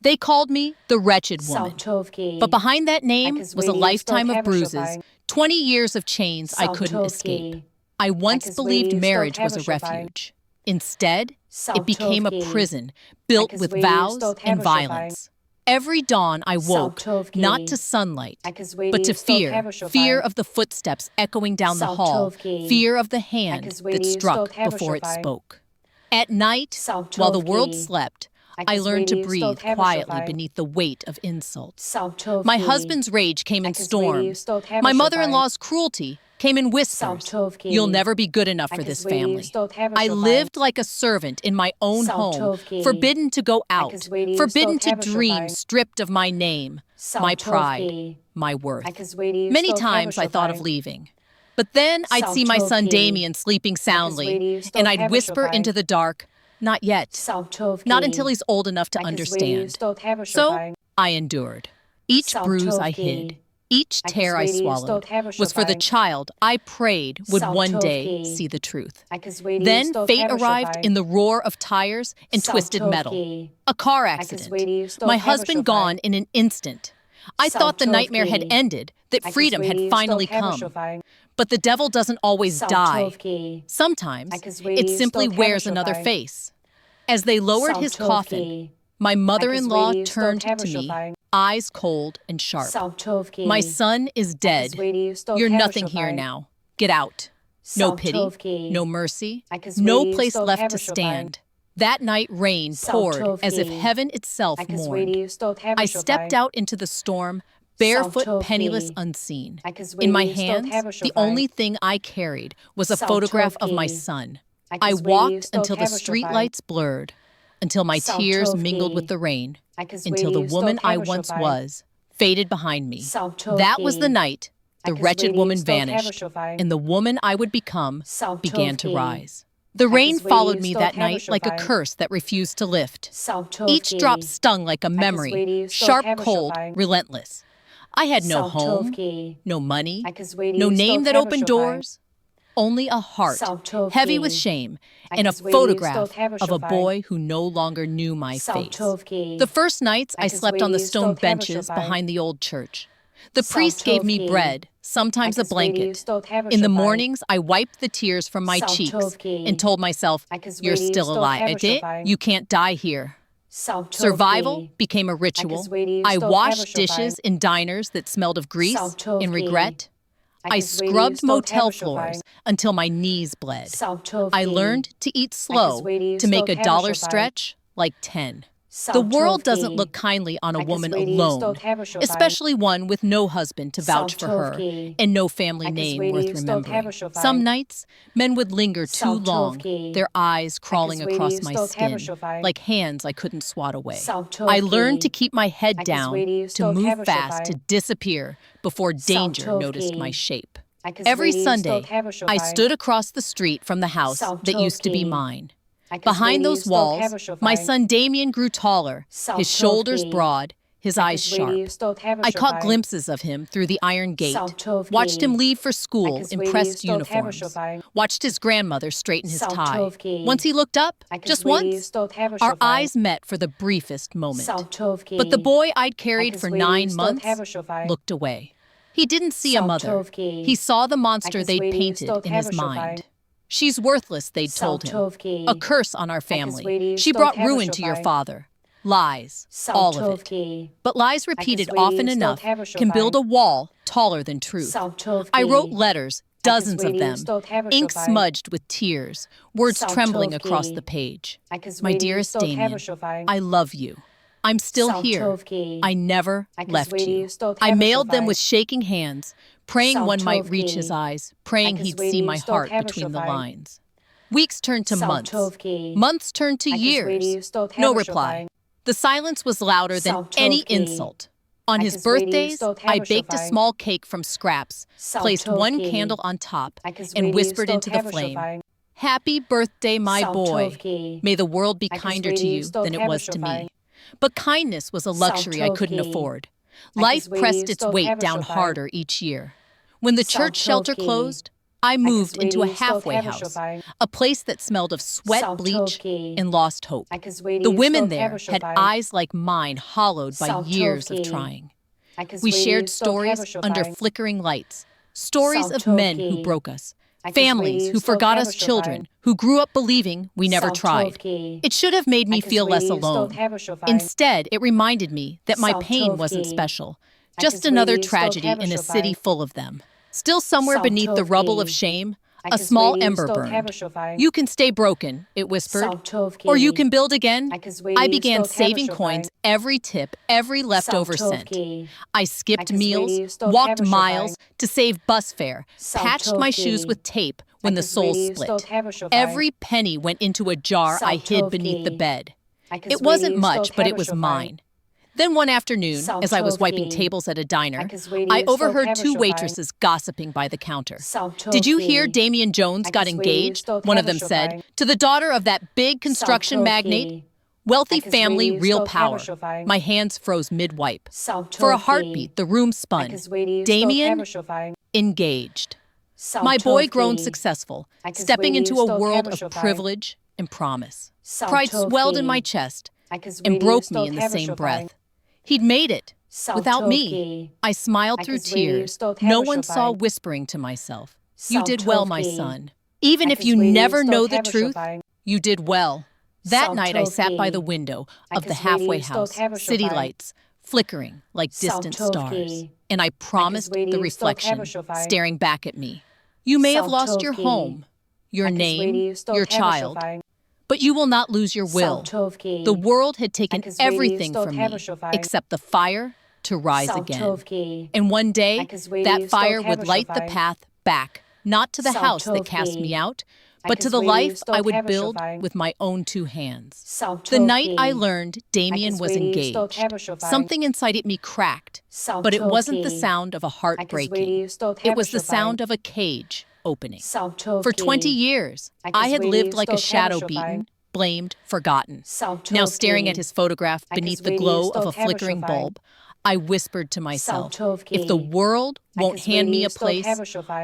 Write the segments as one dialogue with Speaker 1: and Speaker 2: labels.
Speaker 1: They called me the wretched woman. But behind that name was a lifetime of bruises, 20 years of chains I couldn't escape. I once believed marriage was a refuge. Instead, it became a prison built with vows and violence. Every dawn I woke, not to sunlight, but to fear of the footsteps echoing down the hall, fear of the hand that struck before it spoke. At night, while the world slept, I learned to breathe quietly beneath the weight of insults. My husband's rage came in storms. My mother-in-law's cruelty came in whispers. You'll never be good enough for this family. I lived like a servant in my own home, forbidden to go out, forbidden to dream, stripped of my name, my pride, my worth. Many times I thought of leaving. But then I'd see my son Damien sleeping soundly, and I'd whisper into the dark, not yet, not until he's old enough to understand. So I endured. Each bruise I hid, each tear I swallowed, was for the child I prayed would one day see the truth. Then fate arrived in the roar of tires and twisted metal. A car accident. My husband gone in an instant. I thought the nightmare had ended, that freedom had finally come. But the devil doesn't always die. Sometimes it simply wears another face. As they lowered his coffin, my mother-in-law turned to me, eyes cold and sharp. My son is dead. You're nothing here now. Get out. No pity, no mercy, no place left to stand. That night rain poured as if heaven itself mourned. I stepped out into the storm, barefoot, penniless, unseen. In my hands, the only thing I carried was a photograph of my son. I walked until the streetlights blurred, until my tears mingled with the rain, until the woman I once was faded behind me. That was the night the wretched woman vanished, and the woman I would become began to rise. The rain followed me that night like a curse that refused to lift. Each drop stung like a memory, sharp, cold, relentless. I had no home, no money, no name that opened doors, only a heart heavy with shame and a photograph of a boy who no longer knew my face. The first nights I slept on the stone benches behind the old church. The priest gave me bread, sometimes a blanket. In the mornings, I wiped the tears from my cheeks and told myself, you're still alive. You can't die here. Survival became a ritual. I washed dishes in diners that smelled of grease and regret. I scrubbed motel floors until my knees bled. I learned to eat slow, to make a dollar stretch like 10. The world doesn't look kindly on a woman alone, especially one with no husband to vouch for her and no family name worth remembering. Some nights, men would linger too long, their eyes crawling across my skin, like hands I couldn't swat away. I learned to keep my head down, to move fast, to disappear before danger noticed my shape. Every Sunday, I stood across the street from the house that used to be mine. Behind those walls, my son Damien grew taller, his shoulders broad, his eyes sharp. I caught glimpses of him through the iron gate, watched him leave for school in pressed uniforms, watched his grandmother straighten his tie. Once he looked up, just once, our eyes met for the briefest moment. But the boy I'd carried for 9 months looked away. He didn't see a mother. He saw the monster they'd painted in his mind. She's worthless, they'd told him. A curse on our family. She brought ruin to your father. Lies, all of it. But lies repeated often enough can build a wall taller than truth. I wrote letters, dozens of them, ink smudged with tears, words trembling across the page. My dearest Damien, I love you. I'm still here. I never left you. I mailed them with shaking hands, praying one might reach his eyes, praying he'd see my heart between the lines. Weeks turned to months. Months turned to years. No reply. The silence was louder than any insult. On his birthdays, I baked a small cake from scraps, placed one candle on top, and whispered into the flame, "Happy birthday, my boy. May the world be kinder to you than it was to me." But kindness was a luxury I couldn't afford. Life pressed its weight down harder each year. When the church shelter closed, I moved into a halfway house, a place that smelled of sweat, bleach, and lost hope. The women there had eyes like mine hollowed by years of trying. We shared stories under flickering lights, stories of men who broke us, families who forgot us children, who grew up believing we never tried. It should have made me feel less alone. Instead, it reminded me that my pain wasn't special, just another tragedy in a city full of them. Still somewhere beneath the rubble of shame, a small ember burned. "You can stay broken," it whispered, "or you can build again." I began saving coins, every tip, every leftover cent. I skipped meals, walked miles to save bus fare, patched my shoes with tape when the soles split. Every penny went into a jar I hid beneath the bed. It wasn't much, but it was mine. Then one afternoon, as I was wiping tables at a diner, I overheard two waitresses gossiping by the counter. "Did you hear Damian Jones got engaged?" one of them said, "to the daughter of that big construction magnate? Wealthy family, real power." My hands froze mid-wipe. For a heartbeat, the room spun. Damian, engaged. My boy grown successful, stepping into a world of privilege and promise. Pride swelled in my chest and broke me in the same breath. He'd made it, without me. I smiled through tears. No one saw, whispering to myself, "You did well, my son. Even if you never know the truth, you did well." That night I sat by the window of the halfway house, city lights flickering like distant stars, and I promised the reflection staring back at me, "You may have lost your home, your name, your child, but you will not lose your will." The world had taken everything from me except the fire to rise again. And one day, that fire would light the path back, not to the house that cast me out, but to the life I would build with my own two hands. The night I learned Damian was engaged, something inside me cracked, but it wasn't the sound of a heart breaking. It was the sound of a cage opening. For 20 years, I had lived like a shadow beaten, blamed, forgotten. Now staring at his photograph beneath the glow of a flickering bulb, I whispered to myself, "If the world won't hand me a place,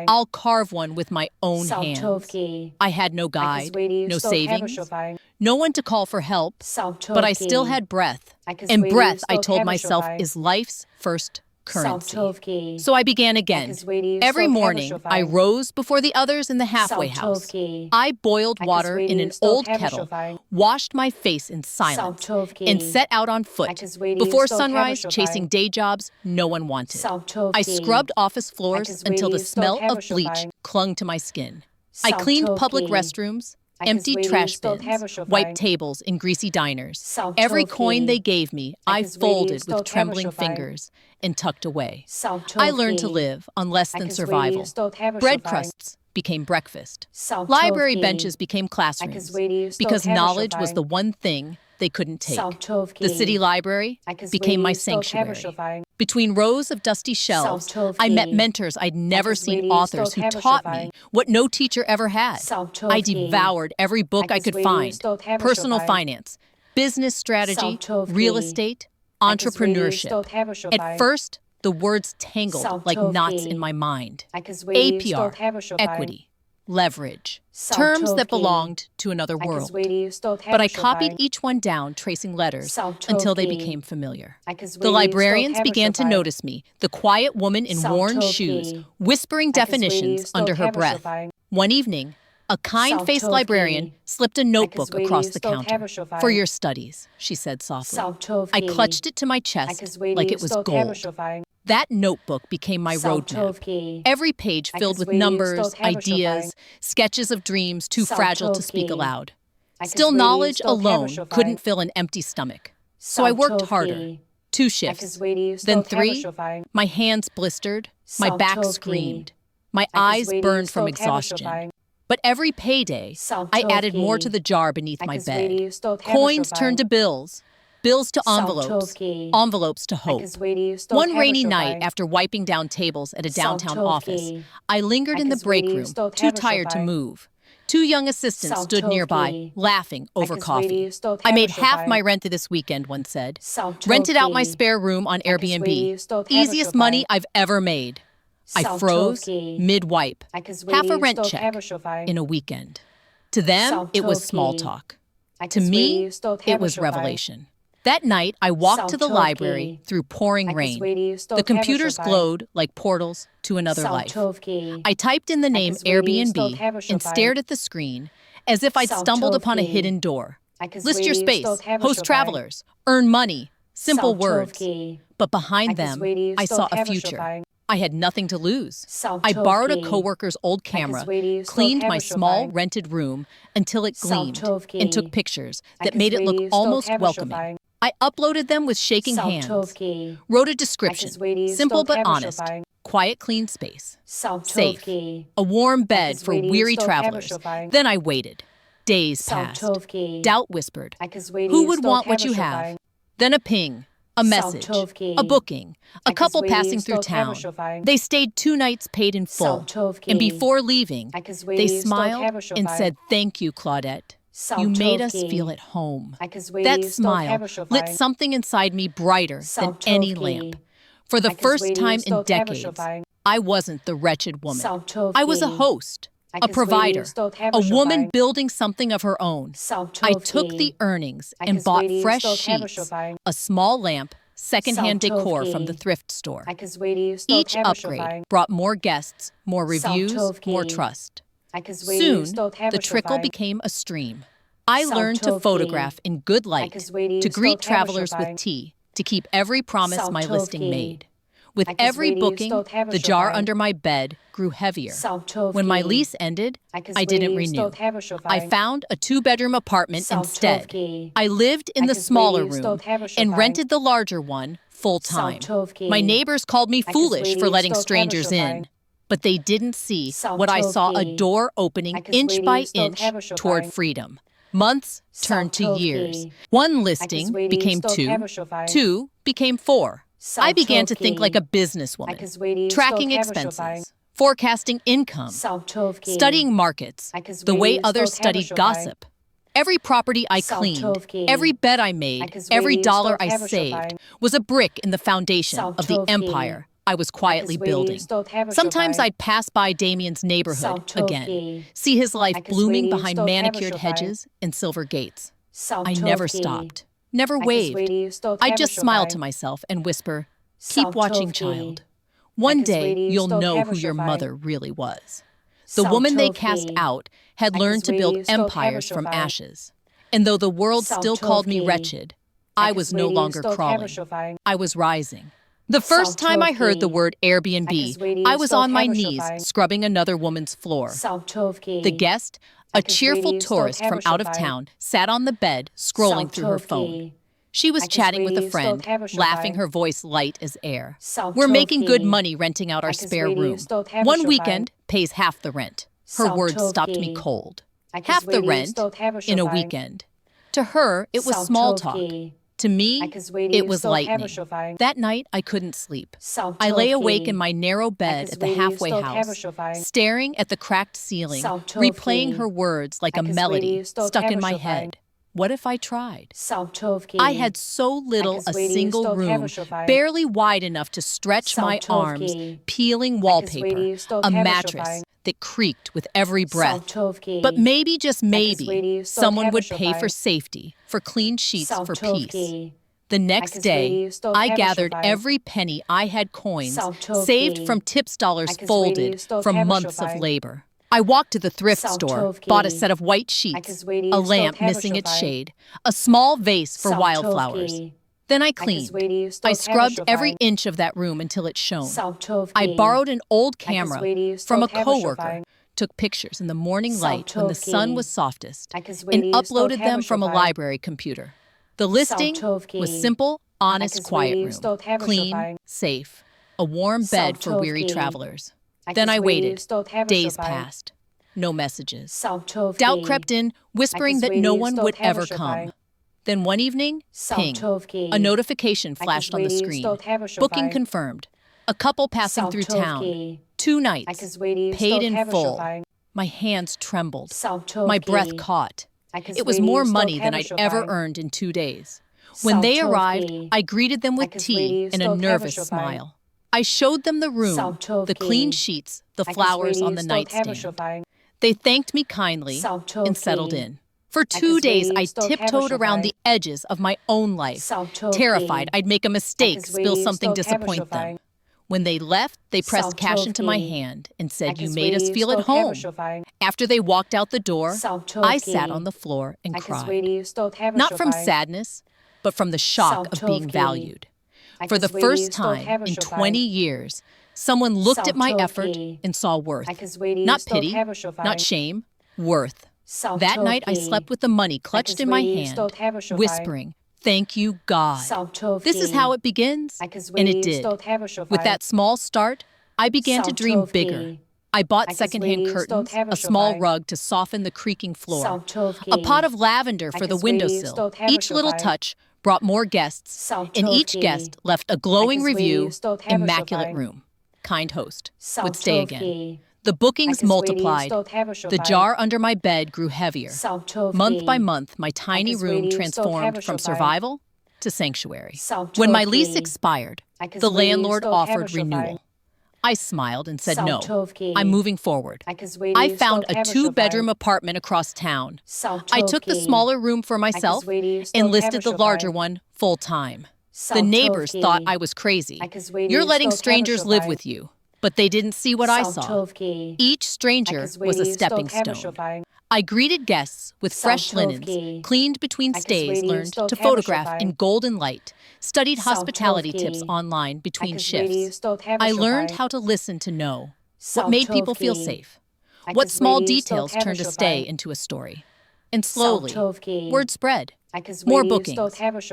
Speaker 1: I'll carve one with my own hands." I had no guide, no savings, no one to call for help, but I still had breath. And breath, I told myself, is life's first currency. So I began again. Every morning, I rose before the others in the halfway house. I boiled water in an old kettle, washed my face in silence, and set out on foot. Before sunrise, chasing day jobs no one wanted. I scrubbed office floors until the smell of bleach clung to my skin. I cleaned public restrooms, emptied trash bins, wiped tables in greasy diners. Every coin they gave me, I folded with trembling fingers and tucked away. I learned to live on less than survival. Bread crusts became breakfast. Library benches became classrooms because knowledge was the one thing they couldn't take. The city library became my sanctuary. Between rows of dusty shelves, I met mentors I'd never seen, authors who taught me what no teacher ever had. I devoured every book I could find: personal finance, business strategy, real estate, entrepreneurship. At first, the words tangled like knots in my mind. APR, equity, leverage, terms that belonged to another world. But I copied each one down, tracing letters until they became familiar. The librarians began to notice me, the quiet woman in worn shoes, whispering definitions under her breath. One evening, a kind-faced librarian slipped a notebook across the counter. "For your studies," she said softly. I clutched it to my chest like it was gold. That notebook became my roadmap. Every page filled with numbers, ideas, sketches of dreams too fragile to speak aloud. Still, knowledge alone couldn't fill an empty stomach. So I worked harder. 2 shifts, then 3. My hands blistered, my back screamed, my eyes burned from exhaustion. But every payday, I added more to the jar beneath my bed. Coins turned to bills, bills to envelopes, envelopes to hope. One rainy night, after wiping down tables at a downtown office, I lingered in the break room, too tired to move. 2 young assistants stood nearby, laughing over coffee. "I made half my rent this weekend," one said. "Rented out my spare room on Airbnb. Easiest money I've ever made." I froze mid-wipe, half a rent check in a weekend. To them, it was small talk. To me, it was revelation. That night, I walked to the library through pouring rain. The computers glowed like portals to another life. I typed in the name Airbnb and stared at the screen as if I'd stumbled upon a hidden door. List your space, host travelers, earn money, simple words. But behind them, I saw a future. I had nothing to lose. I borrowed a coworker's old camera, cleaned my small rented room until it gleamed, and took pictures that made it look almost welcoming. I uploaded them with shaking hands, wrote a description, simple but honest, quiet, clean space, safe, a warm bed for weary travelers. Then I waited. Days passed. Doubt whispered, who would want what you have? Then a ping. A message, a booking, a couple passing through town. They stayed 2 nights paid in full, and before leaving, they smiled and said, thank you, Claudette. You made us feel at home. That smile lit something inside me brighter than any lamp. For the first time in decades, I wasn't the wretched woman. I was a host, a provider, a woman building something of her own. I took the earnings and bought fresh sheets, a small lamp, secondhand decor from the thrift store. Each upgrade brought more guests, more reviews, more trust. Soon, the trickle became a stream. I learned to photograph in good light, to greet travelers with tea, to keep every promise my listing made. With every booking, the jar under my bed grew heavier. When my lease ended, I didn't renew. I found a 2-bedroom apartment instead. I lived in the smaller room and rented the larger one full-time. My neighbors called me foolish for letting strangers in, but they didn't see what I saw, a door opening inch by inch toward freedom. Months turned to years. 1 listing became 2, 2 became 4. I began to think like a businesswoman, tracking expenses, forecasting income, studying markets, the way others studied gossip. Every property I cleaned, every bet I made, every dollar I saved was a brick in the foundation of the empire I was quietly building. Sometimes I'd pass by Damien's neighborhood again, see his life blooming behind manicured hedges and silver gates. I never stopped. Never waved. I'd just smile to myself and whisper, keep watching, child. One day, you'll know who your mother really was. The woman they cast out had learned to build empires from ashes. And though the world still called me wretched, I was no longer crawling. I was rising. The first time I heard the word Airbnb, I was on my knees scrubbing another woman's floor. The guest, a cheerful tourist from out of town, sat on the bed, scrolling through her phone. She was chatting with a friend, laughing, her voice light as air. We're making good money renting out our spare room. 1 weekend pays half the rent. Her words stopped me cold. Half the rent in a weekend. To her, it was small talk. To me, it was lightning. That night, I couldn't sleep. I lay awake in my narrow bed at the halfway house, staring at the cracked ceiling, replaying her words like a melody stuck in my head. What if I tried? I had so little, a single room, barely wide enough to stretch my arms, peeling wallpaper, a mattress that creaked with every breath. But maybe, just maybe, someone would pay for safety, for clean sheets, for peace. The next day, I gathered every penny I had coins, saved from tips dollars folded from months of labor. I walked to the thrift store, bought a set of white sheets, a lamp missing its shade, a small vase for wildflowers. Then I cleaned. I scrubbed every inch of that room until it shone. I borrowed an old camera from a coworker, took pictures in the morning light when the sun was softest, and uploaded them from a library computer. The listing was simple, honest, quiet room, clean, safe, a warm bed for weary travelers. Then I waited. Days passed. No messages. Doubt crept in, whispering that no one would ever come. Then one evening, ping. A notification flashed on the screen. Booking confirmed. A couple passing through town. 2 nights. Paid in full. My hands trembled. My breath caught. It was more money than I'd ever earned in 2 days. When they arrived, I greeted them with tea and a nervous smile. I showed them the room, the clean sheets, the flowers on the nightstand. They thanked me kindly and settled in. For 2 days, I tiptoed around the edges of my own life, terrified I'd make a mistake, spill something, disappoint them. When they left, they pressed cash into my hand and said, "You made us feel at home." After they walked out the door, I sat on the floor and cried. Not from sadness, but from the shock of being valued. For the first time in 20 years, someone looked at my effort and saw worth. Not pity, not shame, worth. That night, I slept with the money clutched in my hand, whispering, "Thank you, God." This is how it begins, and it did. With that small start, I began to dream bigger. I bought secondhand curtains, a small rug to soften the creaking floor, a pot of lavender for the windowsill. Each little touch brought more guests, and each guest left a glowing review, "Immaculate room. Kind host. Would stay again." The bookings multiplied. The jar under my bed grew heavier. Month by month, my tiny room transformed from survival to sanctuary. When my lease expired, the landlord offered renewal. I smiled and said, "No, I'm moving forward." I found a 2-bedroom apartment across town. I took the smaller room for myself and listed the larger one full-time. The neighbors thought I was crazy. "You're letting strangers live with you." But they didn't see what I saw. Each stranger was a stepping stone. I greeted guests with fresh linens, cleaned between stays, learned to photograph in golden light, studied hospitality tips online between shifts. I learned how to listen to know, what made people feel safe, what small details turned a stay into a story. And slowly, word spread. More bookings,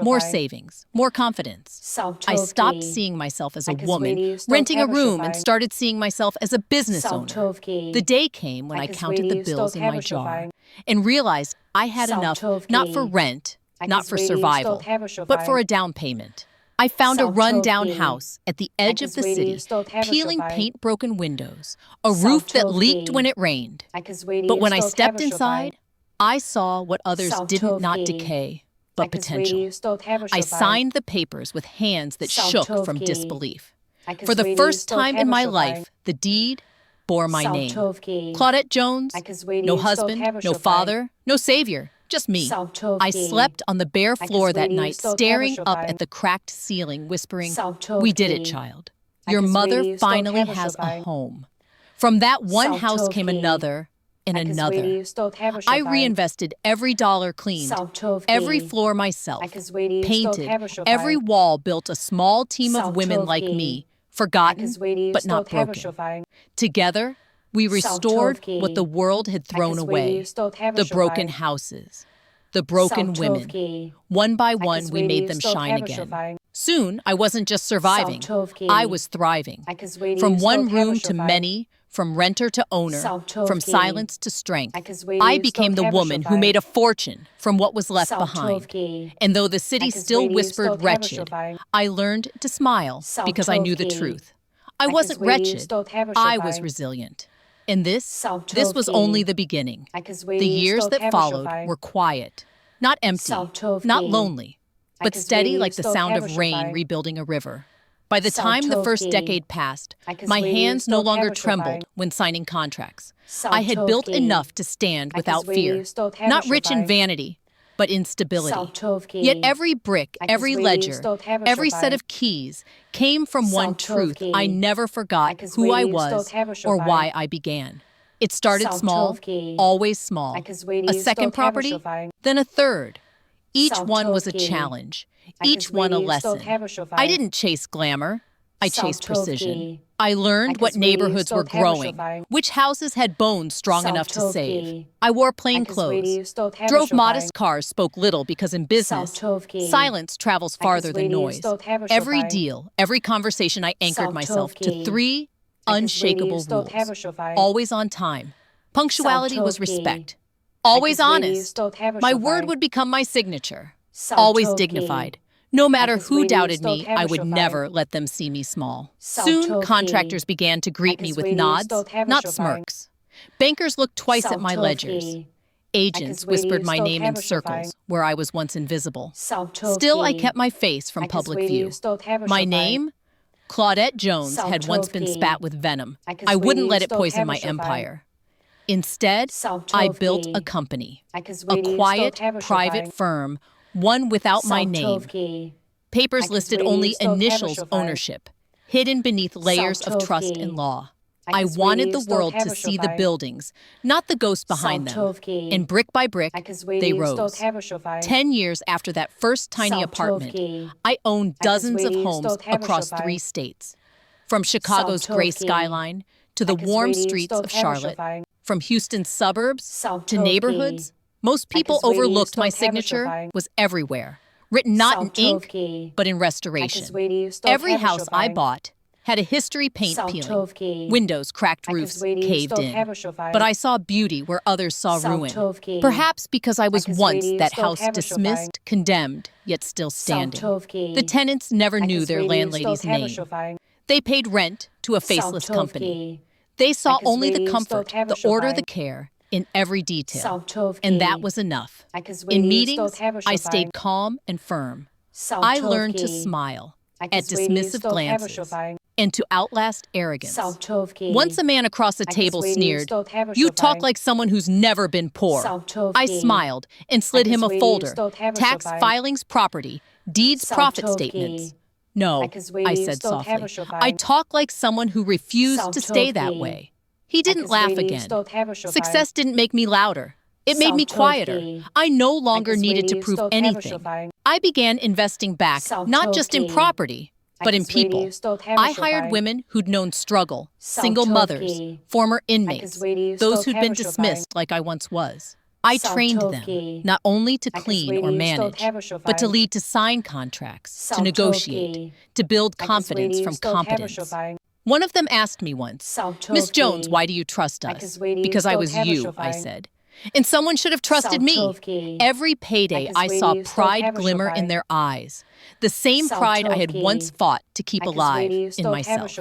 Speaker 1: more savings, more confidence. I stopped seeing myself as a woman renting a room and started seeing myself as a business owner. The day came when I counted the bills in my jar and realized I had enough not for rent, not for survival, but for a down payment. I found a run-down house at the edge of the city, peeling paint-broken windows, a roof that leaked when it rained. But when I stepped inside, I saw what others didn't, not decay, but potential. I signed the papers with hands that shook from disbelief. For the first time in my life, the deed bore my name. Claudette Jones, no husband, no father, no savior, just me. I slept on the bare floor that night, staring up at the cracked ceiling, whispering, "We did it, child. Your mother finally has a home." From that one house came another, and another. I reinvested every dollar, cleaned every floor myself, painted every wall, built a small team of women like me, forgotten but not broken. Together, we restored what the world had thrown away, the broken houses, the broken women. One by one, we made them shine again. Soon, I wasn't just surviving, I was thriving. From one room to many, from renter to owner, from silence to strength, I became the woman who made a fortune from what was left behind. And though the city still whispered wretched, I learned to smile because I knew the truth. I wasn't wretched, I was resilient. And this was only the beginning. The years that followed were quiet, not empty, not lonely, but steady like the sound of rain rebuilding a river. By the time the first decade passed, my hands no longer trembled when signing contracts. I had built enough to stand without fear, not rich in vanity, but in stability. Yet every brick, every ledger, every set of keys came from one truth: I never forgot who I was or why I began. It started small, always small. A second property, then a third. Each one was a challenge, each one a lesson. I didn't chase glamour, I chased precision. I learned what neighborhoods were growing, which houses had bones strong enough to save. I wore plain clothes, drove modest cars, spoke little because in business, silence travels farther than noise. Every deal, every conversation, I anchored myself to 3 unshakable rules. Always on time. Punctuality was respect. Always honest. My word would become my signature. Always dignified. No matter who doubted me, I would never let them see me small. Soon, contractors began to greet me with nods, not smirks. Bankers looked twice at my ledgers. Agents whispered my name in circles where I was once invisible. Still, I kept my face from public view. My name? Claudette Jones had once been spat with venom. I wouldn't let it poison my empire. Instead, I built a company, a quiet, private firm, one without my name. Papers listed only initials ownership, hidden beneath layers of trust and law. I wanted the world to see the buildings, not the ghosts behind them. And brick by brick, they rose. 10 years after that first tiny apartment, I owned dozens of homes across 3 states. From Chicago's gray skyline to the warm streets of Charlotte, from Houston's suburbs to neighborhoods, most people overlooked my signature was everywhere, written not in ink, but in restoration. Every house I bought had a history, paint peeling, windows, cracked roofs, caved in. But I saw beauty where others saw ruin. Perhaps because I was once that house dismissed, condemned, yet still standing. The tenants never knew their landlady's name. They paid rent to a faceless company. They saw only the comfort, the order, the care in every detail. And that was enough. In meetings, I stayed calm and firm. I learned to smile at dismissive glances and to outlast arrogance. Once a man across the table sneered, "You talk like someone who's never been poor." I smiled and slid him a folder, tax filings, property, deeds, profit statements. "No," I said softly, "I talk like someone who refused to stay that way." He didn't laugh again. Success didn't make me louder. It made me quieter. I no longer needed to prove anything. I began investing back, not just in property, but in people. I hired women who'd known struggle, single mothers, former inmates, those who'd been dismissed like I once was. I trained them not only to clean or manage, but to lead, to sign contracts, to negotiate, to build confidence from competence. One of them asked me once, "Miss Jones, why do you trust us?" "Because I was you," I said. "And someone should have trusted me." Every payday, I saw pride glimmer in their eyes, the same pride I had once fought to keep alive in myself.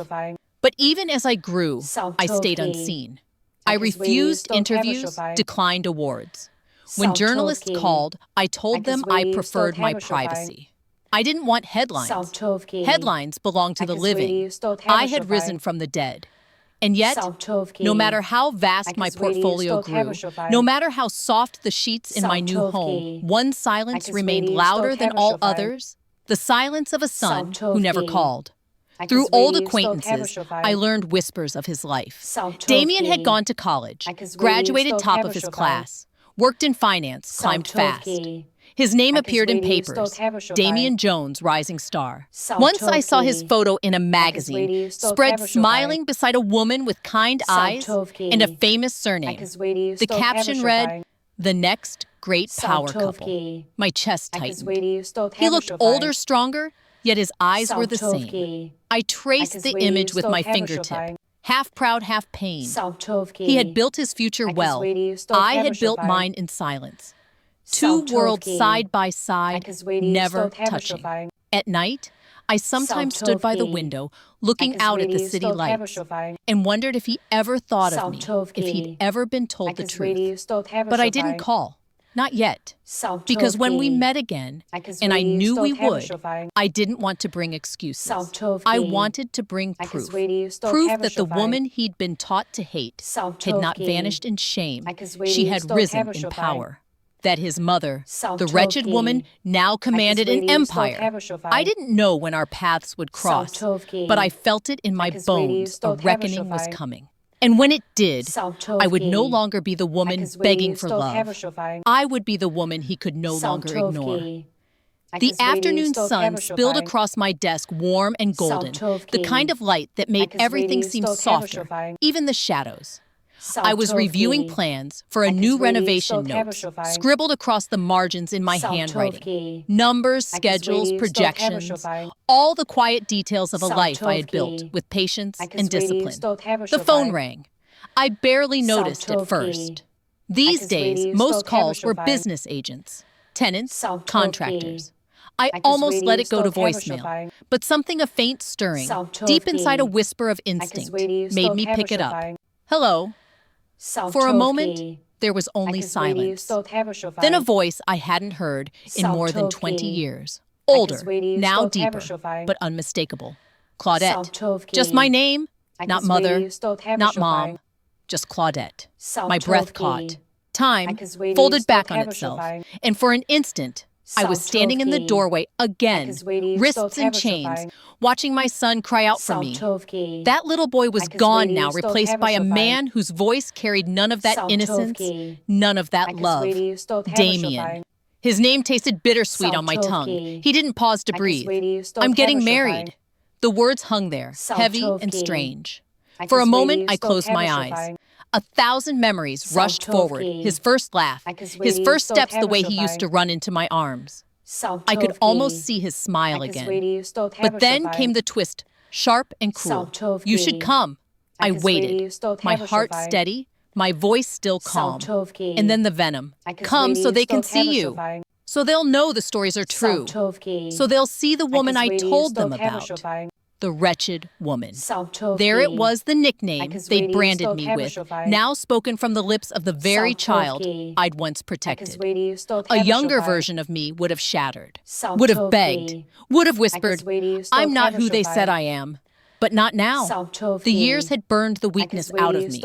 Speaker 1: But even as I grew, I stayed unseen. I refused interviews, declined awards. When journalists called, I told them I preferred my privacy. I didn't want headlines. Headlines belong to the living. I had risen from the dead. And yet, no matter how vast my portfolio grew, no matter how soft the sheets in my new home, one silence remained louder than all others, the silence of a son who never called. Through old acquaintances, I learned whispers of his life. Damien had gone to college, graduated top of his class, worked in finance, climbed fast. His name appeared in papers, Damien Jones, rising star. Once I saw his photo in a magazine, spread smiling beside a woman with kind eyes and a famous surname. The caption read, "The next great power couple." My chest tightened. He looked older, stronger, yet his eyes were the same. I traced the image with my fingertip, half proud, half pain. He had built his future well. I had built mine in silence. 2 worlds side by side, never touching. At night, I sometimes stood by the window, looking out at the city lights, and wondered if he ever thought of me, if he'd ever been told the truth. But I didn't call. Not yet. Because when we met again, and I knew we would, I didn't want to bring excuses. I wanted to bring proof. Proof that the woman he'd been taught to hate had not vanished in shame. She had risen in power. That his mother, the wretched woman, now commanded an empire. I didn't know when our paths would cross, but I felt it in my bones. A reckoning was coming. And when it did, I would no longer be the woman begging for love. I would be the woman he could no longer ignore. The afternoon sun spilled across my desk, warm and golden, the kind of light that made everything seem softer, even the shadows. I was reviewing plans for a new renovation note, scribbled across the margins in my handwriting. Numbers, schedules, projections, all the quiet details of a life I had built with patience and discipline. The phone rang. I barely noticed at first. These days, most calls were business agents, tenants, contractors. I almost let it go to voicemail, but something, a faint stirring, deep inside a whisper of instinct, made me pick it up. "Hello." For a moment, there was only silence. Then a voice I hadn't heard in more than 20 years. Older, now deeper, but unmistakable. Claudette. Just my name, not mother, not mom, just Claudette. My breath caught. Time folded back on itself, and for an instant, I was standing in the doorway again, wrists in chains, watching my son cry out for me. That little boy was gone now, replaced by a man whose voice carried none of that innocence, none of that love. Damien. His name tasted bittersweet on my tongue. He didn't pause to breathe. I'm getting married. The words hung there, heavy and strange. For a moment, I closed my eyes. 1,000 memories rushed forward. His first laugh, his first steps the way he used to run into my arms. I could almost see his smile again. But then came the twist, sharp and cruel. You should come. I waited, my heart steady, my voice still calm. And then the venom. Come so they can see you. So they'll know the stories are true. So they'll see the woman I told them about. The wretched woman. There it was, the nickname they'd branded me with, now spoken from the lips of the very child I'd once protected. A younger version of me would have shattered, would have begged, would have whispered, I'm not who they said I am. But not now. The years had burned the weakness out of me.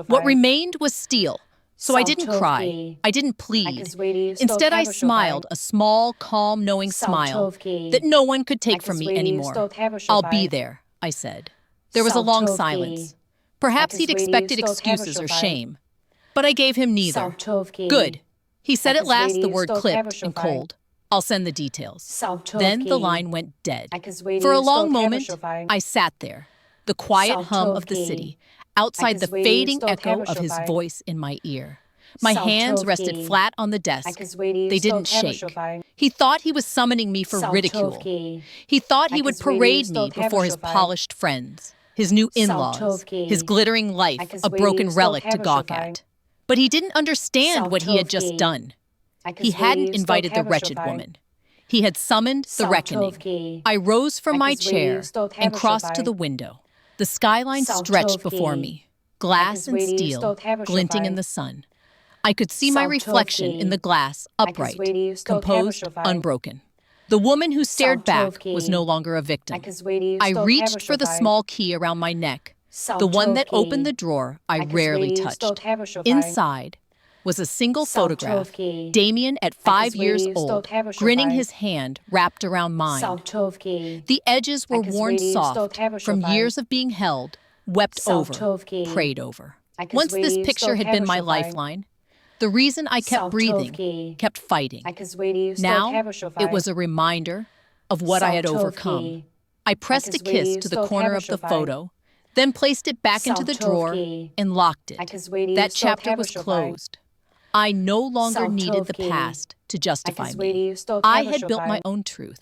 Speaker 1: What remained was steel. So I didn't cry. I didn't plead. Instead, I smiled, a small, calm, knowing smile that no one could take from me anymore. I'll be there, I said. There was a long silence. Perhaps he'd expected excuses or shame. But I gave him neither. Good. He said at last the word clipped and cold. I'll send the details. Then the line went dead. For a long moment, I sat there, the quiet hum of the city, outside the fading echo of his voice in my ear. My hands rested flat on the desk. They didn't shake. He thought he was summoning me for ridicule. He thought he would parade me before his polished friends, his new in-laws, his glittering life, a broken relic to gawk at. But he didn't understand what he had just done. He hadn't invited the wretched woman. He had summoned the reckoning. I rose from my chair and crossed to the window. The skyline stretched before me, glass and steel, glinting in the sun. I could see my reflection in the glass, upright, composed, unbroken. The woman who stared back was no longer a victim. I reached for the small key around my neck, the one that opened the drawer I rarely touched. Inside was a single photograph, Damien at 5 years old, grinning, his hand wrapped around mine. The edges were worn soft from years of being held, wept over, prayed over. Once this picture had been my lifeline, the reason I kept breathing, kept fighting. Now it was a reminder of what I had overcome. I pressed a kiss to the corner of the photo, then placed it back into the drawer and locked it. That chapter was closed. I no longer needed the past to justify me. I had built my own truth.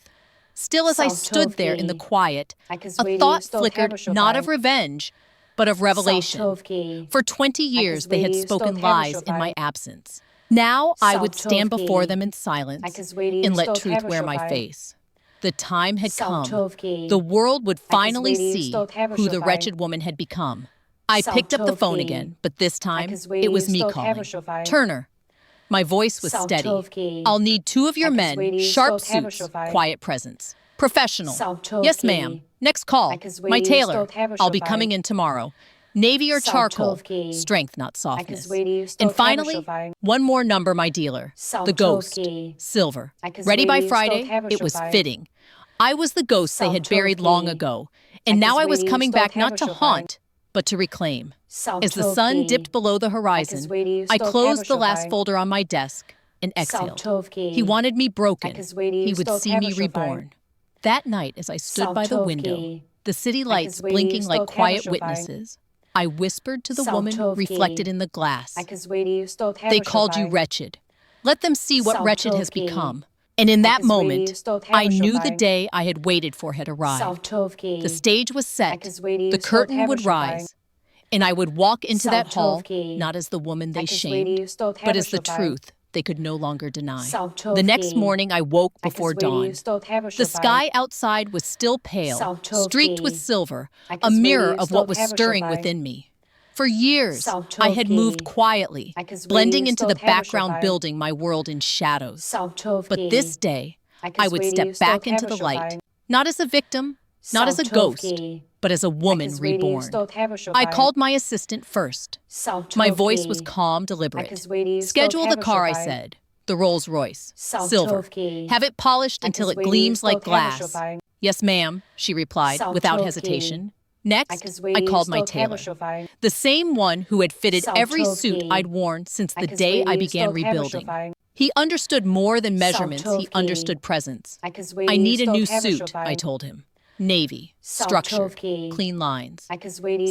Speaker 1: Still, as I stood there in the quiet, a thought flickered, not of revenge, but of revelation. For 20 years they had spoken lies in my absence. Now I would stand before them in silence and let truth wear my face. The time had come. The world would finally see who the wretched woman had become. I picked up the phone again, but this time it was me calling. Turner. My voice was steady. I'll need 2 of your men, sharp suits, quiet presence. Professional. Yes, ma'am. Next call. My tailor. I'll be coming in tomorrow. Navy or charcoal. Strength, not softness. And finally, one more number, my dealer. The ghost. Silver. Ready by Friday? It was fitting. I was the ghost they had buried long ago, and now I was coming back not to haunt, but to reclaim. As the sun dipped below the horizon, I closed the last folder on my desk and exhaled. He wanted me broken. He would see me reborn. That night, as I stood by the window, the city lights blinking like quiet witnesses, I whispered to the woman reflected in the glass. They called you wretched. Let them see what wretched has become. And in that moment, I knew the day I had waited for had arrived. The stage was set, the curtain would rise, and I would walk into that hall, not as the woman they shamed, but as the truth they could no longer deny. The next morning, I woke before dawn. The sky outside was still pale, streaked with silver, a mirror of what was stirring within me. For years, I had moved quietly, blending into the background, building my world in shadows. But this day, I would step back into the light, not as a victim, not as a ghost, but as a woman reborn. I called my assistant first. My voice was calm, deliberate. Schedule the car, I said. The Rolls-Royce, silver. Have it polished until it gleams like glass. Yes, ma'am, she replied without hesitation. Next, I called my tailor, the same one who had fitted every suit I'd worn since the day I began rebuilding. He understood more than measurements, he understood presence. I need a new suit, I told him. Navy, structure, clean lines.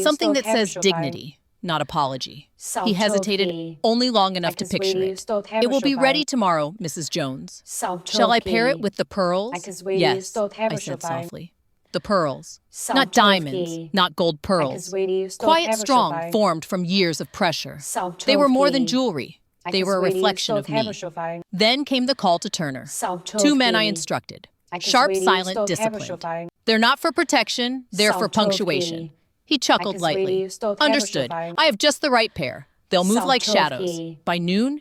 Speaker 1: Something that says dignity, not apology. He hesitated only long enough to picture it. It will be ready tomorrow, Mrs. Jones. Shall I pair it with the pearls? Yes, I said softly. The pearls. Not diamonds, not gold pearls. Quiet, strong, formed from years of pressure. They were more than jewelry. They were a reflection of me. Then came the call to Turner. 2 men I instructed. Sharp, silent, disciplined. They're not for protection, they're for punctuation. He chuckled lightly. Understood. I have just the right pair. They'll move like shadows. By noon,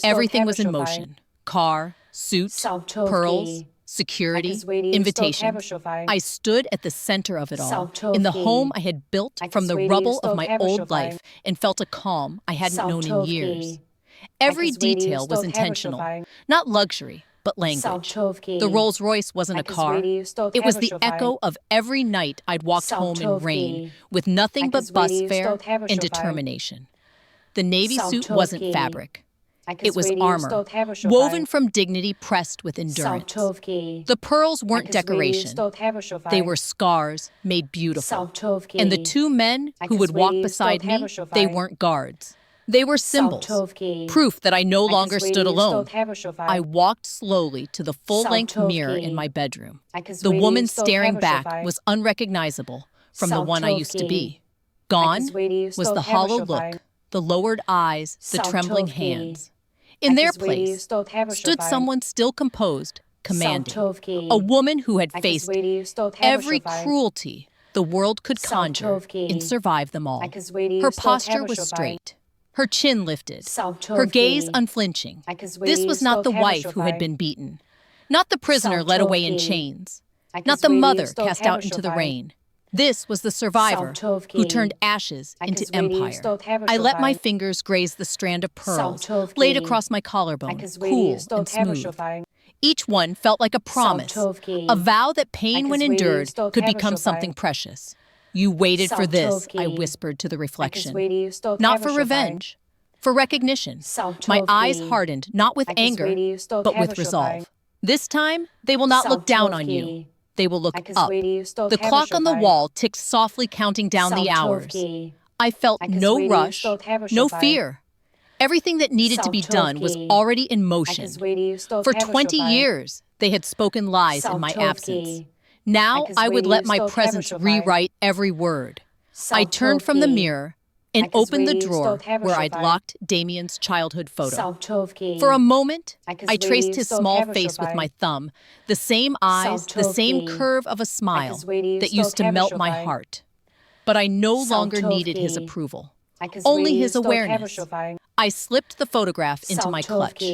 Speaker 1: everything was in motion. Car, suit, pearls, security, invitation. I stood at the center of it all, in the home I had built from the rubble of my old life, and felt a calm I hadn't known in years. Every detail was intentional, not luxury, but language. The Rolls-Royce wasn't a car. It was the echo of every night I'd walked home in rain, with nothing but bus fare and determination. The navy suit wasn't fabric. It was armor, woven from dignity pressed with endurance. The pearls weren't decoration. They were scars made beautiful. And the 2 men who would walk beside me, they weren't guards. They were symbols, proof that I no longer stood alone. I walked slowly to the full-length mirror in my bedroom. The woman staring back was unrecognizable from the one I used to be. Gone was the hollow look, the lowered eyes, the trembling hands. In their place stood someone still composed, commanding. A woman who had faced every cruelty the world could conjure and survived them all. Her posture was straight, her chin lifted, her gaze unflinching. This was not the wife who had been beaten, not the prisoner led away in chains, not the mother cast out into the rain. This was the survivor who turned ashes into empire. I let my fingers graze the strand of pearls laid across my collarbone, cool and smooth. Each one felt like a promise, a vow that pain when endured could become something precious. You waited for this, I whispered to the reflection. Not for revenge, for recognition. My eyes hardened, not with anger, but with resolve. This time, they will not look down on you. They will look up. The clock on the wall ticked softly, counting down the hours. I felt no rush, no fear. Everything that needed to be done was already in motion. For 20 years, they had spoken lies in my absence. Now I would let my presence rewrite every word. I turned from the mirror and opened the drawer where I'd locked Damien's childhood photo. For a moment, I traced his small face with my thumb, the same eyes, the same curve of a smile that used to melt my heart. But I no longer needed his approval, only his awareness. I slipped the photograph into my clutch,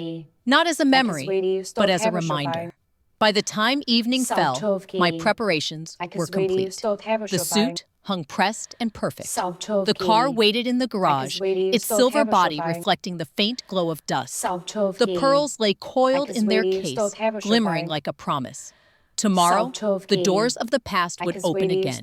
Speaker 1: not as a memory, but as a reminder. By the time evening fell, my preparations were complete. The suit hung pressed and perfect. The car waited in the garage, its silver body reflecting the faint glow of dust. The pearls lay coiled in their case, glimmering like a promise. Tomorrow, the doors of the past would open again.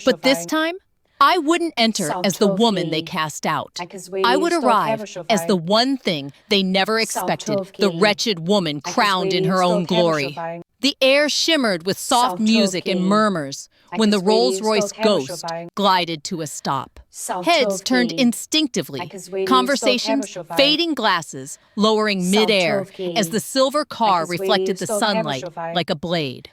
Speaker 1: But this time, I wouldn't enter as the woman they cast out. I would arrive as the one thing they never expected, the wretched woman crowned in her own glory. The air shimmered with soft music and murmurs when the Rolls-Royce ghost glided to a stop. Heads turned instinctively, conversations, fading glasses, lowering mid-air as the silver car reflected the sunlight like a blade.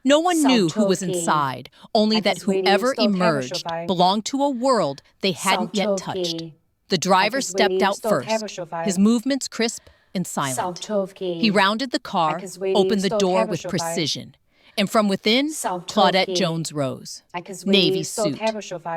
Speaker 1: No one knew who was inside, only that whoever emerged belonged to a world they hadn't yet touched. The driver stepped out first, his movements crisp and silent. He rounded the car, opened the door with precision, And from within, Claudette Jones rose. Navy suit,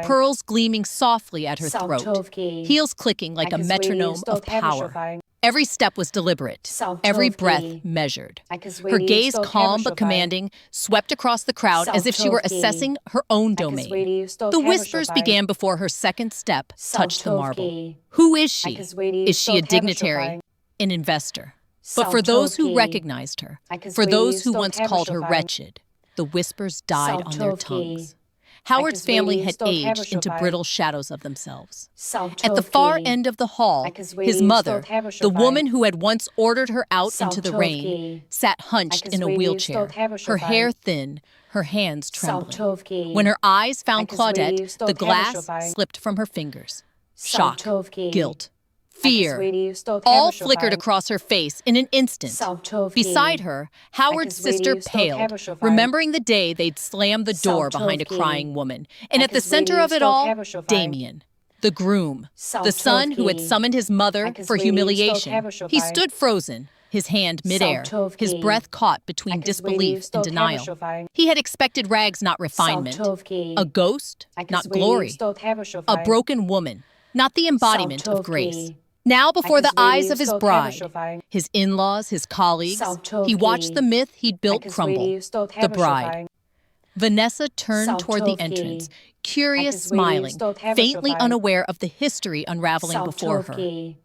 Speaker 1: pearls gleaming softly at her throat, heels clicking like a metronome of power. Every step was deliberate, every breath measured. Her gaze, calm but commanding, swept across the crowd as if she were assessing her own domain. The whispers began before her second step touched the marble. Who is she? Is she a dignitary? An investor? But for those who recognized her, for those who once called her wretched, the whispers died on their tongues. Howard's family had aged into brittle shadows of themselves. At the far end of the hall, his mother, the woman who had once ordered her out into the rain, sat hunched in a wheelchair, her hair thin, her hands trembling. When her eyes found Claudette, the glass slipped from her fingers. Shock, guilt, fear, all flickered across her face in an instant. Beside her, Howard's sister paled, remembering the day they'd slammed the door behind a crying woman. And at the center of it all, Damien, the groom, the son who had summoned his mother for humiliation. He stood frozen, his hand midair, his breath caught between disbelief and denial. He had expected rags, not refinement, a ghost, not glory, a broken woman, not the embodiment of grace. Now, before the eyes of his bride, his in-laws, his colleagues, he watched the myth he'd built crumble, the bride. Vanessa turned toward the entrance, curious, smiling, faintly unaware of the history unraveling before her.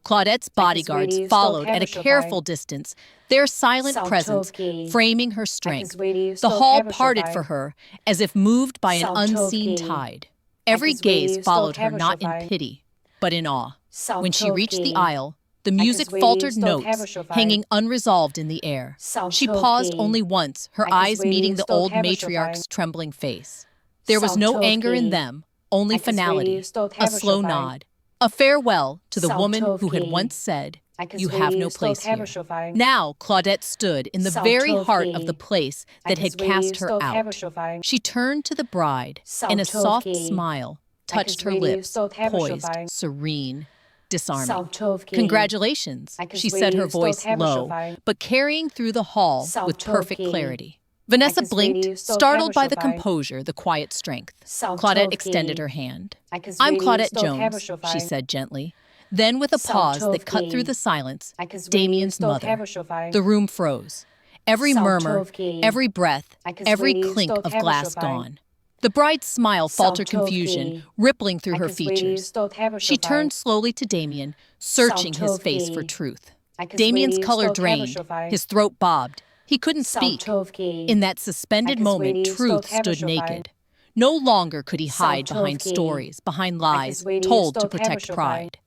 Speaker 1: Claudette's bodyguards followed at a careful distance, their silent presence framing her strength. The hall parted for her, as if moved by an unseen tide. Every gaze followed her not in pity, but in awe. When she reached the aisle, the music faltered notes, hanging unresolved in the air. She paused only once, her eyes meeting the old matriarch's trembling face. There was no anger in them, only finality, a slow nod, a farewell to the woman who had once said, "You have no place here." Now Claudette stood in the very heart of the place that had cast her out. She turned to the bride, and a soft smile touched her lips, poised, serene, disarming. "Congratulations," she said, her voice low, but carrying through the hall with perfect clarity. Vanessa blinked, startled by the composure, the quiet strength. Claudette extended her hand. "I'm Claudette Jones," she said gently. Then, with a pause that cut through the silence, Damien's mother. The room froze. Every murmur, every breath, every clink of glass gone. The bride's smile faltered confusion, rippling through her features. She turned slowly to Damien, searching his face for truth. Damien's color drained, his throat bobbed. He couldn't speak. In that suspended moment, truth stood naked. No longer could he hide behind stories, behind lies, told to protect pride.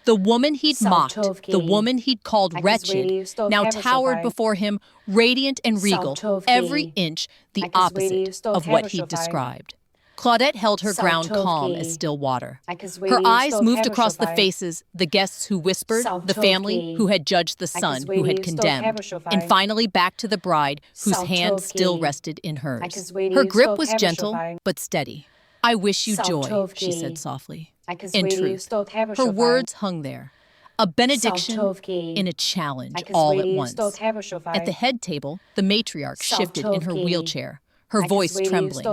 Speaker 1: The woman he'd mocked, the woman he'd called wretched, now towered before him, radiant and regal, every inch the opposite of what he'd described. Claudette held her ground calm as still water. Her eyes moved across the faces, the guests who whispered, the family who had judged the son who had condemned, and finally back to the bride whose hand still rested in hers. Her grip was gentle but steady. "I wish you joy," she said softly. In truth, her words hung there, a benediction in a challenge all at once. At the head table, the matriarch shifted in her wheelchair, her voice trembling.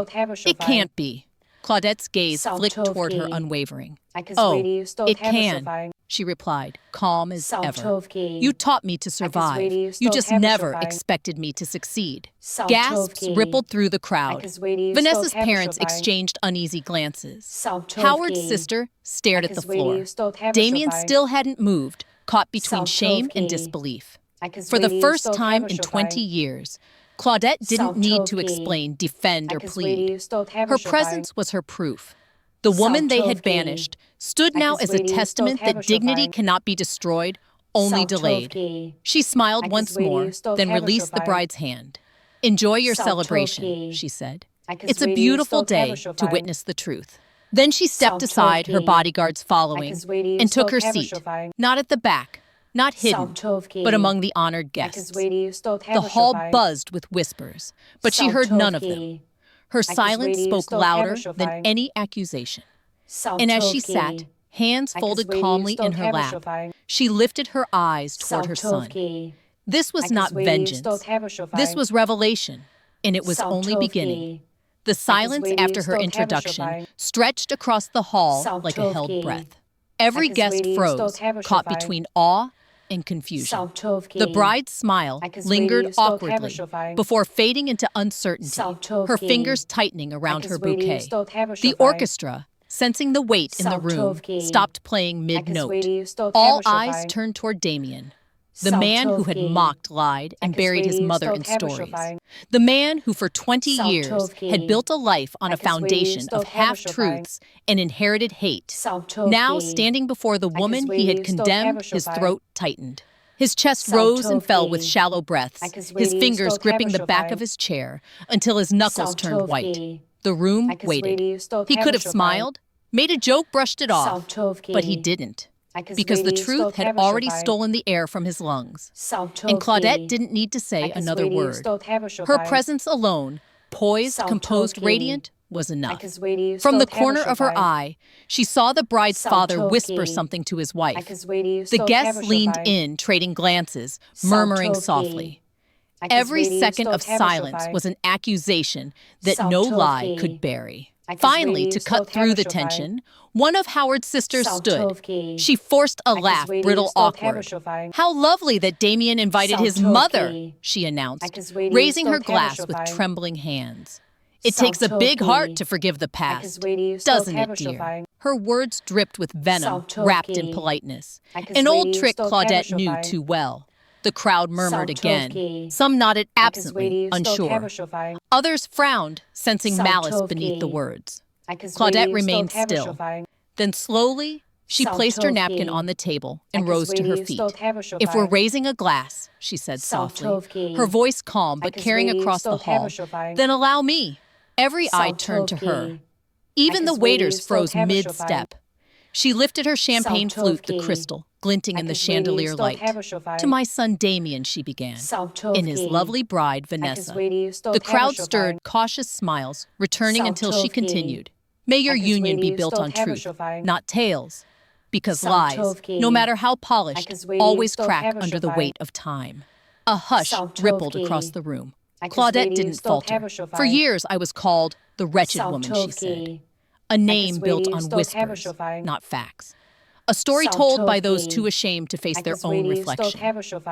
Speaker 1: "It can't be." Claudette's gaze flicked toward her unwavering. "Oh, it can," she replied, calm as ever. "You taught me to survive. You just never expected me to succeed." Gasps rippled through the crowd. Vanessa's parents exchanged uneasy glances. Howard's sister stared at the floor. Damien still hadn't moved, caught between shame and disbelief. For the first time in 20 years, Claudette didn't need to explain, defend, or plead. Her presence was her proof. The woman they had banished stood now as a testament that dignity cannot be destroyed, only delayed. She smiled once more, then released the bride's hand. "Enjoy your celebration," she said. "It's a beautiful day to witness the truth." Then she stepped aside, her bodyguards following, and took her seat, not at the back, not hidden, but among the honored guests. The hall buzzed with whispers, but she heard none of them. Her silence spoke louder than any accusation. And as she sat, hands folded calmly in her lap, she lifted her eyes toward her son. This was not vengeance. This was revelation. And it was only beginning. The silence after her introduction stretched across the hall like a held breath. Every guest froze, caught between awe and confusion. The bride's smile lingered awkwardly before fading into uncertainty, her fingers tightening around her bouquet. The orchestra, sensing the weight in the room, stopped playing mid-note. All eyes turned toward Damien, the man who had mocked, lied, and buried his mother in stories. The man who for 20 years had built a life on a foundation of half-truths and inherited hate. Now, standing before the woman he had condemned, his throat tightened. His chest rose and fell with shallow breaths, his fingers gripping the back of his chair until his knuckles turned white. The room waited. He could have smiled, made a joke, brushed it off, but he didn't. Because the truth had already stolen the air from his lungs. And Claudette didn't need to say another word. Her presence alone, poised, composed, radiant, was enough. From the corner of her eye, she saw the bride's father whisper something to his wife. The guests leaned in, trading glances, murmuring softly. Every second of silence was an accusation that no lie could bury. Finally, to cut through the tension, one of Howard's sisters stood. She forced a laugh, brittle, awkward. "How lovely that Damien invited his mother," she announced, raising her glass with trembling hands. "It takes a big heart to forgive the past, doesn't it, dear?" Her words dripped with venom, wrapped in politeness. An old trick Claudette knew too well. The crowd murmured again. Some nodded absently, unsure. Others frowned, sensing malice beneath the words. Claudette remained still. Then slowly, she placed her napkin on the table and rose to her feet. "If we're raising a glass," she said softly, her voice calm but carrying across the hall, "then allow me." Every eye turned to her. Even the waiters froze mid-step. She lifted her champagne flute, the crystal, glinting in the chandelier light. "To my son Damien," she began, and his lovely bride, Vanessa. The crowd stirred cautious smiles, returning until she continued. "May your union be built on truth, not tales, because lies, no matter how polished, always crack under the weight of time." A hush rippled across the room. Claudette didn't falter. "For years I was called the wretched woman," she said. A name built on whispers, not facts. A story told by those too ashamed to face their own reflection.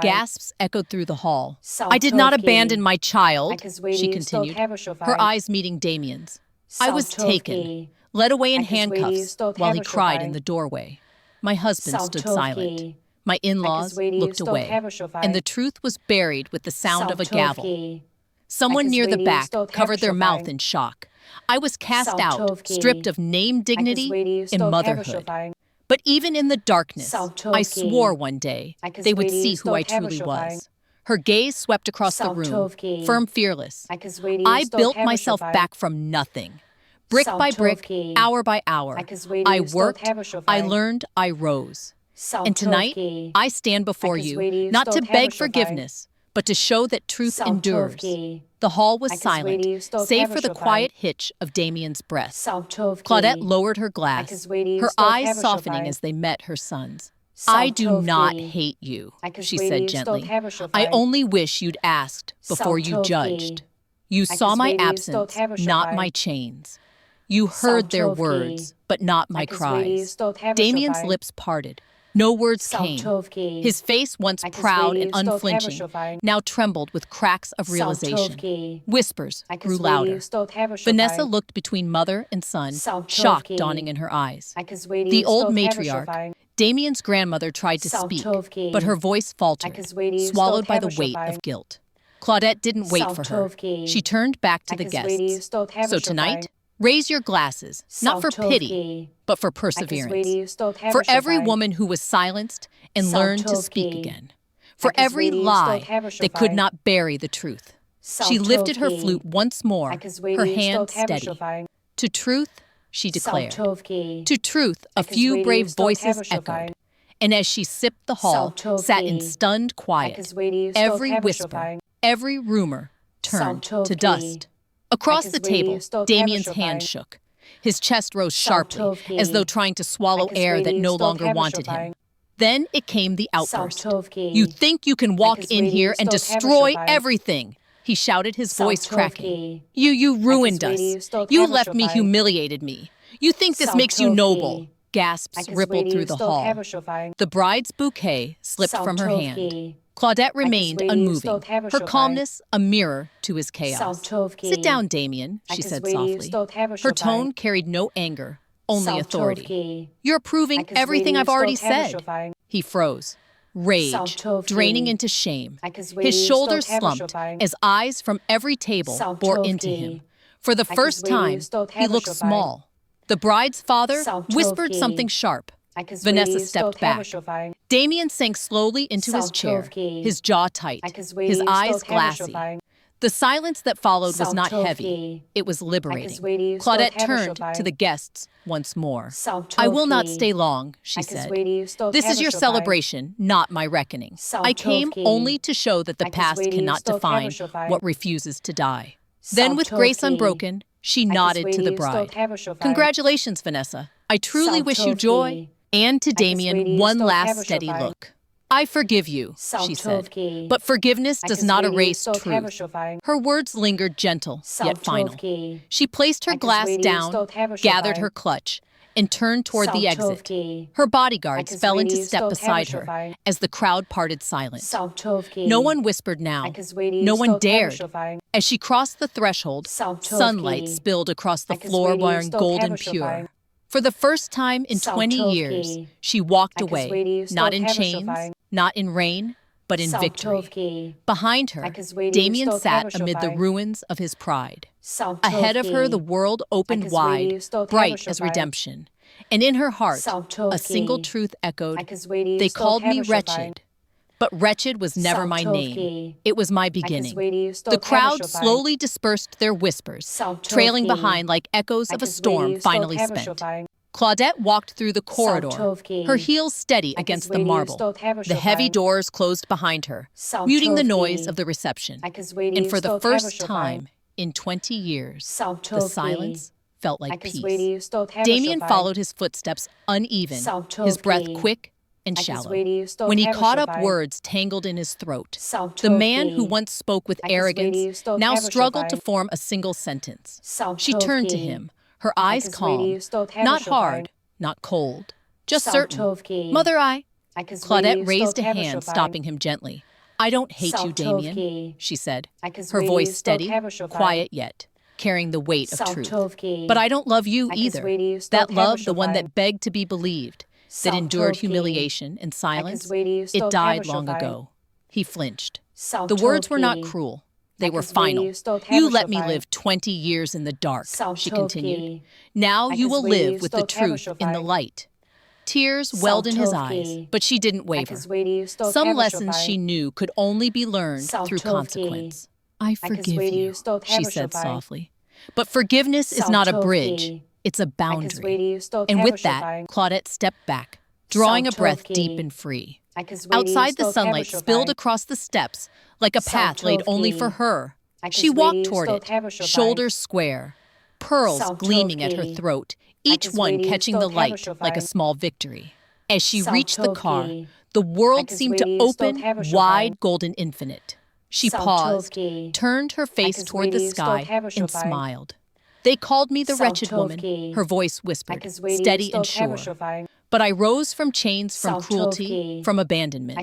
Speaker 1: Gasps echoed through the hall. "I did not abandon my child," she continued, her eyes meeting Damien's. "I was taken, led away in handcuffs while he cried in the doorway. My husband stood silent. My in-laws looked away, and the truth was buried with the sound of a gavel. Someone near the back covered their mouth in shock. I was cast out, stripped of name, dignity, and motherhood. But even in the darkness, I swore one day they would see who I truly was." Her gaze swept across the room, firm, fearless. "I built myself back from nothing. Brick by brick, hour by hour. I worked, I learned, I rose. And tonight, I stand before you, not to beg forgiveness, but to show that truth endures." The hall was silent, save for the quiet hitch of Damien's breath. Claudette lowered her glass, her eyes softening as they met her son's. "I do not hate you," she said gently. "I only wish you'd asked before you judged. You saw my absence, not my chains. You heard their words, but not my cries." Damien's lips parted. No words came. His face, once proud and unflinching, now trembled with cracks of realization. Whispers grew louder. Vanessa looked between mother and son, shock dawning in her eyes. The old matriarch, Damien's grandmother, tried to speak, but her voice faltered, swallowed by the weight of guilt. Claudette didn't wait for her. She turned back to the guests. "So tonight, raise your glasses, not for pity, but for perseverance. For every woman who was silenced and learned to speak again. For every lie that could not bury the truth." She lifted her flute once more, her hand steady. "To truth," she declared. To truth, a few brave voices echoed. And as she sipped, the hall sat in stunned quiet. Every whisper, every rumor turned to dust. Across the table, Damien's hand shook. His chest rose sharply, as though trying to swallow air that no longer wanted him. Then it came the outburst. "You think you can walk in here and destroy everything?" He shouted, his voice cracking. You ruined us. You left me, humiliated me. You think this makes you noble. Gasps rippled through the hall. The bride's bouquet slipped from her hand. Claudette remained unmoving, her calmness a mirror to his chaos. Sit down, Damien, she said softly. Her tone carried no anger, only authority. You're proving everything I've already said. He froze, rage draining into shame. His shoulders slumped as eyes from every table bore into him. For the first time, he looked small. The bride's father whispered something sharp. Vanessa stepped back. Damien sank slowly into his chair, his jaw tight, his eyes glassy. The silence that followed was not heavy. It was liberating. Claudette turned to the guests once more. I will not stay long, she said. This is your celebration, not my reckoning. I came only to show that the past cannot define what refuses to die. Then, with grace unbroken, she nodded to the bride. Congratulations, Vanessa. I truly wish you joy. And to Damien, one last steady look. I forgive you, she said, but forgiveness does not erase truth. Her words lingered gentle, yet final. She placed her glass down, gathered her clutch, and turned toward the exit. Her bodyguards fell into step beside her as the crowd parted silent. No one whispered now. No one dared. As she crossed the threshold, sunlight spilled across the floor wearing golden pure. For the first time in 20 years, she walked away, not in chains, not in rain, but in victory. Behind her, Damien sat amid the ruins of his pride. Ahead of her, the world opened wide, bright as redemption. And in her heart, a single truth echoed, they called me wretched. But wretched was never my name. It was my beginning. The crowd slowly dispersed their whispers, trailing behind like echoes of a storm finally spent. Claudette walked through the corridor, her heels steady against the marble. The heavy doors closed behind her, muting the noise of the reception. And for the first time in 20 years, the silence felt like peace. Damien followed his footsteps uneven, his breath quick and shallow. When he caught up words tangled in his throat, the man who once spoke with arrogance now struggled to form a single sentence. She turned to him, her eyes calm, not hard, not cold, just certain. Mother, Claudette raised a hand, stopping him gently. I don't hate you, Damien, she said, her voice steady, quiet yet, carrying the weight of truth. But I don't love you either. That love, the one that begged to be believed, that endured humiliation and silence, it died long ago. He flinched. The words were not cruel. They were final. You let me live 20 years in the dark, she continued. Now you will live with the truth in the light. Tears welled in his eyes, but she didn't waver. Some lessons she knew could only be learned through consequence. I forgive you, she said softly. But forgiveness is not a bridge. It's a boundary. And with that, Claudette stepped back, drawing a breath deep and free. Outside, the sunlight spilled across the steps like a path laid only for her. She walked toward it, shoulders square, pearls gleaming at her throat, each one catching the light like a small victory. As she reached the car, the world seemed to open wide, golden, infinite. She paused, turned her face toward the sky, and smiled. They called me the wretched woman, her voice whispered, steady and sure. But I rose from chains, from cruelty, from abandonment.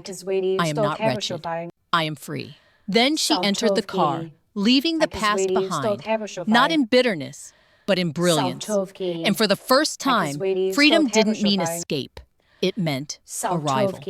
Speaker 1: I am not wretched. I am free. Then she entered the car, leaving the past behind, not in bitterness, but in brilliance. And for the first time, freedom didn't mean escape. It meant arrival.